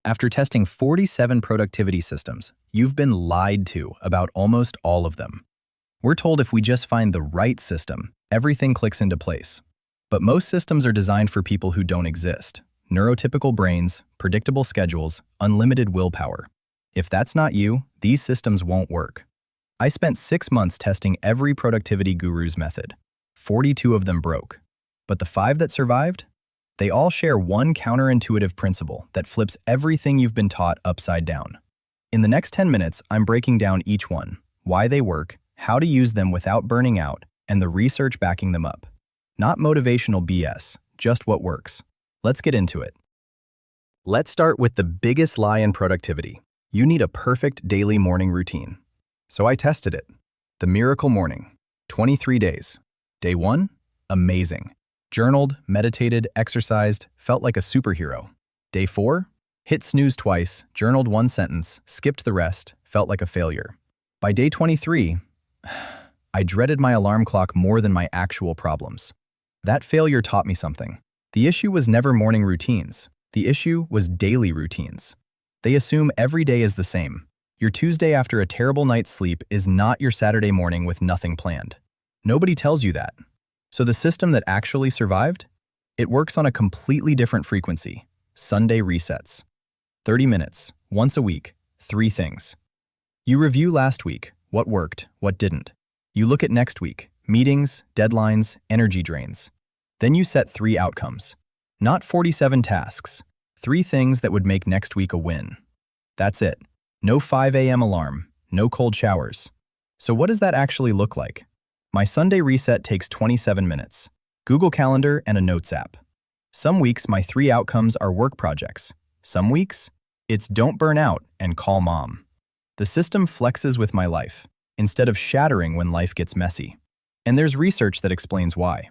After testing 47 productivity systems, you've been lied to about almost all of them. We're told if we just find the right system, everything clicks into place. But most systems are designed for people who don't exist. Neurotypical brains, predictable schedules, unlimited willpower. If that's not you, these systems won't work. I spent 6 months testing every productivity guru's method. 42 of them broke. But the 5 that survived? They all share one counterintuitive principle that flips everything you've been taught upside down. In the next 10 minutes, I'm breaking down each one, why they work, how to use them without burning out, and the research backing them up. Not motivational BS, just what works. Let's get into it. Let's start with the biggest lie in productivity. You need a perfect daily morning routine. So I tested it. The miracle morning. 23 days. Day 1? Amazing. Journaled, meditated, exercised, felt like a superhero. Day 4? Hit snooze twice, journaled 1 sentence, skipped the rest, felt like a failure. By day 23, I dreaded my alarm clock more than my actual problems. That failure taught me something. The issue was never morning routines. The issue was daily routines. They assume every day is the same. Your Tuesday after a terrible night's sleep is not your Saturday morning with nothing planned. Nobody tells you that. So the system that actually survived? It works on a completely different frequency. Sunday resets. 30 minutes, once a week, 3 things. You review last week, what worked, what didn't. You look at next week, meetings, deadlines, energy drains. Then you set 3 outcomes. Not 47 tasks, 3 things that would make next week a win. That's it. No 5 a.m. alarm, no cold showers. So what does that actually look like? My Sunday reset takes 27 minutes. Google Calendar and a Notes app. Some weeks my 3 outcomes are work projects. Some weeks, it's don't burn out and call mom. The system flexes with my life, instead of shattering when life gets messy. And there's research that explains why.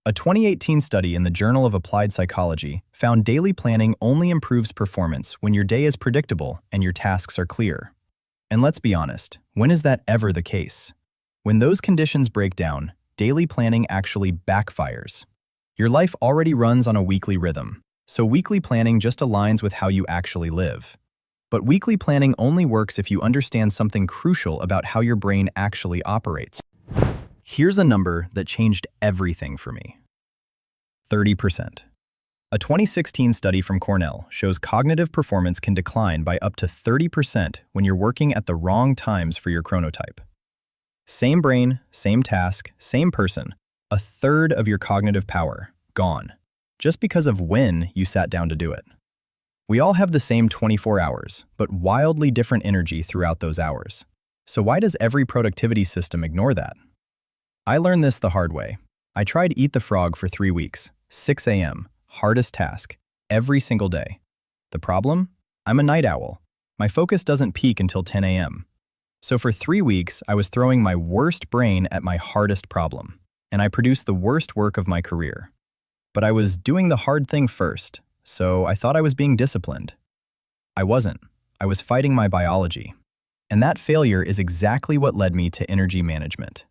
A 2018 study in the Journal of Applied Psychology found daily planning only improves performance when your day is predictable and your tasks are clear. And let's be honest, when is that ever the case? When those conditions break down, daily planning actually backfires. Your life already runs on a weekly rhythm, so weekly planning just aligns with how you actually live. But weekly planning only works if you understand something crucial about how your brain actually operates. Here's a number that changed everything for me. 30%. A 2016 study from Cornell shows cognitive performance can decline by up to 30% when you're working at the wrong times for your chronotype. Same brain, same task, same person, a third of your cognitive power, gone, just because of when you sat down to do it. We all have the same 24 hours, but wildly different energy throughout those hours. So why does every productivity system ignore that? I learned this the hard way. I tried Eat the Frog for 3 weeks, 6 a.m., hardest task, every single day. The problem? I'm a night owl. My focus doesn't peak until 10 a.m. So for 3 weeks, I was throwing my worst brain at my hardest problem, and I produced the worst work of my career. But I was doing the hard thing first, so I thought I was being disciplined. I wasn't. I was fighting my biology. And that failure is exactly what led me to energy management.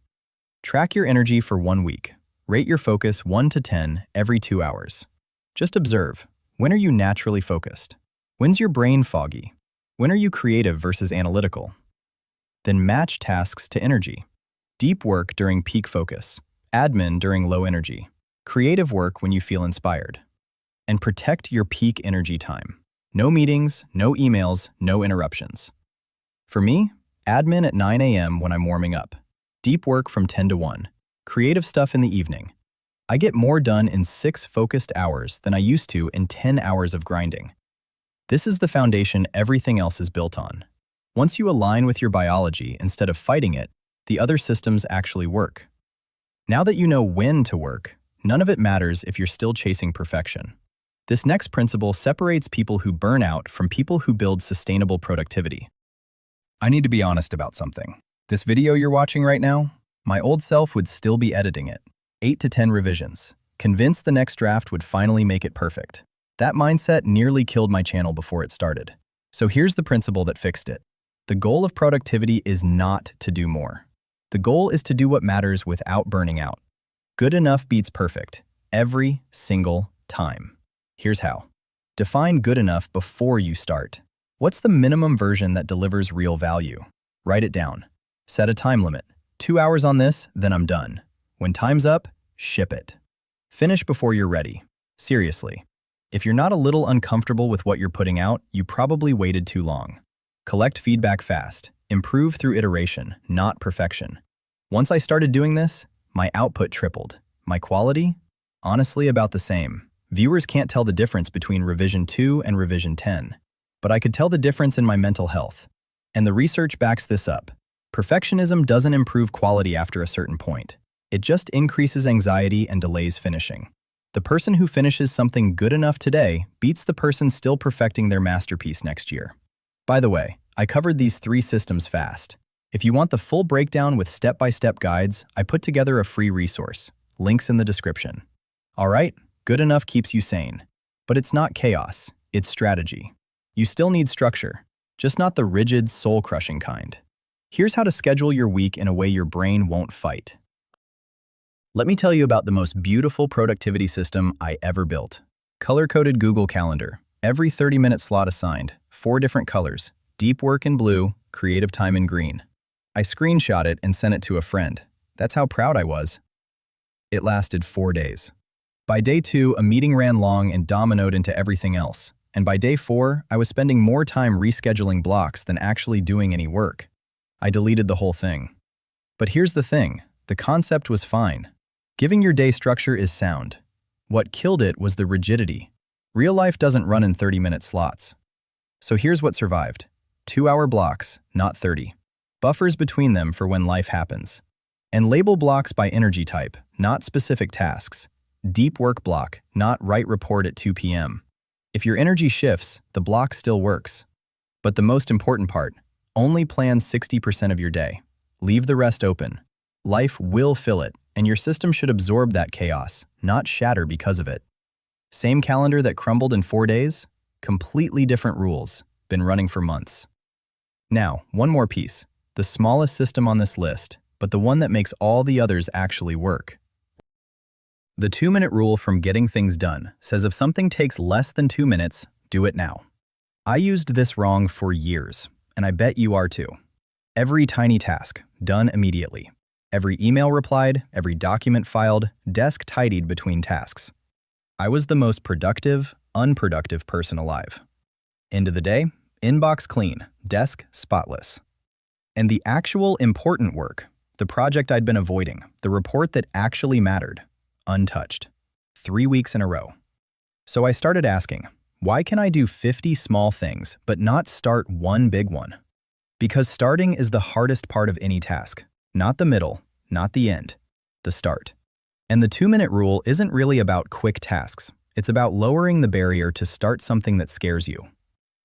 Track your energy for 1 week. Rate your focus 1 to 10 every 2 hours. Just observe. When are you naturally focused? When's your brain foggy? When are you creative versus analytical? Then match tasks to energy. Deep work during peak focus. Admin during low energy. Creative work when you feel inspired. And protect your peak energy time. No meetings, no emails, no interruptions. For me, admin at 9 a.m. when I'm warming up. Deep work from 10 to 1. Creative stuff in the evening. I get more done in 6 focused hours than I used to in 10 hours of grinding. This is the foundation everything else is built on. Once you align with your biology instead of fighting it, the other systems actually work. Now that you know when to work, none of it matters if you're still chasing perfection. This next principle separates people who burn out from people who build sustainable productivity. I need to be honest about something. This video you're watching right now, my old self would still be editing it. 8 to 10 revisions, convinced the next draft would finally make it perfect. That mindset nearly killed my channel before it started. So here's the principle that fixed it. The goal of productivity is not to do more. The goal is to do what matters without burning out. Good enough beats perfect, every single time. Here's how. Define good enough before you start. What's the minimum version that delivers real value? Write it down. Set a time limit. 2 hours on this, then I'm done. When time's up, ship it. Finish before you're ready. Seriously. If you're not a little uncomfortable with what you're putting out, you probably waited too long. Collect feedback fast. Improve through iteration, not perfection. Once I started doing this, my output tripled. My quality? Honestly, about the same. Viewers can't tell the difference between revision 2 and revision 10. But I could tell the difference in my mental health. And the research backs this up. Perfectionism doesn't improve quality after a certain point. It just increases anxiety and delays finishing. The person who finishes something good enough today beats the person still perfecting their masterpiece next year. By the way, I covered these 3 systems fast. If you want the full breakdown with step-by-step guides, I put together a free resource. Links in the description. All right, good enough keeps you sane. But it's not chaos, it's strategy. You still need structure, just not the rigid, soul-crushing kind. Here's how to schedule your week in a way your brain won't fight. Let me tell you about the most beautiful productivity system I ever built. Color-coded Google Calendar. Every 30-minute slot assigned, 4 different colors. Deep work in blue, creative time in green. I screenshot it and sent it to a friend. That's how proud I was. It lasted 4 days. By day 2, a meeting ran long and dominoed into everything else. And by day 4, I was spending more time rescheduling blocks than actually doing any work. I deleted the whole thing. But here's the thing, the concept was fine. Giving your day structure is sound. What killed it was the rigidity. Real life doesn't run in 30-minute slots. So here's what survived. 2-hour blocks, not 30. Buffers between them for when life happens. And label blocks by energy type, not specific tasks. Deep work block, not write report at 2 p.m. If your energy shifts, the block still works. But the most important part, only plan 60% of your day. Leave the rest open. Life will fill it, and your system should absorb that chaos, not shatter because of it. Same calendar that crumbled in 4 days? Completely different rules. Been running for months. Now, one more piece. The smallest system on this list, but the one that makes all the others actually work. The 2-minute rule from Getting Things Done says if something takes less than 2 minutes, do it now. I used this wrong for years, and I bet you are too. Every tiny task, done immediately. Every email replied, every document filed, desk tidied between tasks. I was the most productive, unproductive person alive. End of the day, inbox clean, desk spotless. And the actual important work, the project I'd been avoiding, the report that actually mattered, untouched. 3 weeks in a row. So I started asking, why can I do 50 small things but not start one big one? Because starting is the hardest part of any task. Not the middle, not the end, the start. And the 2-minute rule isn't really about quick tasks. It's about lowering the barrier to start something that scares you.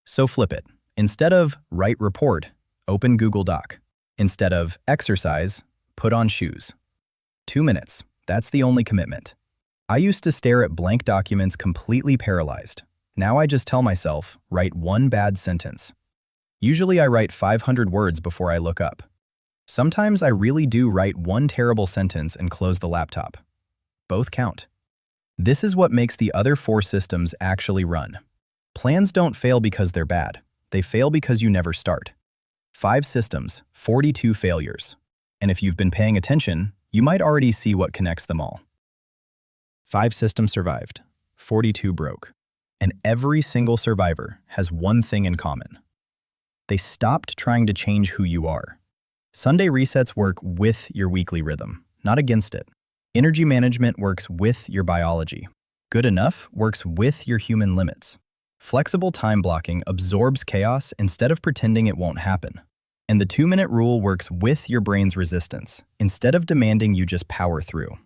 So flip it. Instead of write report, open Google Doc. Instead of exercise, put on shoes. 2 minutes. That's the only commitment. I used to stare at blank documents completely paralyzed. Now I just tell myself, write 1 bad sentence. Usually I write 500 words before I look up. Sometimes I really do write 1 terrible sentence and close the laptop. Both count. This is what makes the other 4 systems actually run. Plans don't fail because they're bad. They fail because you never start. 5 systems, 42 failures. And if you've been paying attention, you might already see what connects them all. 5 systems survived, 42 broke. And every single survivor has one thing in common. They stopped trying to change who you are. Sunday resets work with your weekly rhythm, not against it. Energy management works with your biology. Good enough works with your human limits. Flexible time blocking absorbs chaos instead of pretending it won't happen. And the 2-minute rule works with your brain's resistance, instead of demanding you just power through.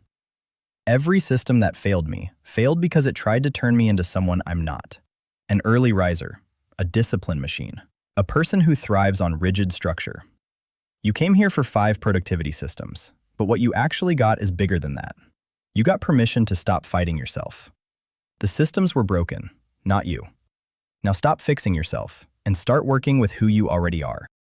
Every system that failed me failed because it tried to turn me into someone I'm not. An early riser, a discipline machine, a person who thrives on rigid structure. You came here for 5 productivity systems, but what you actually got is bigger than that. You got permission to stop fighting yourself. The systems were broken, not you. Now stop fixing yourself and start working with who you already are.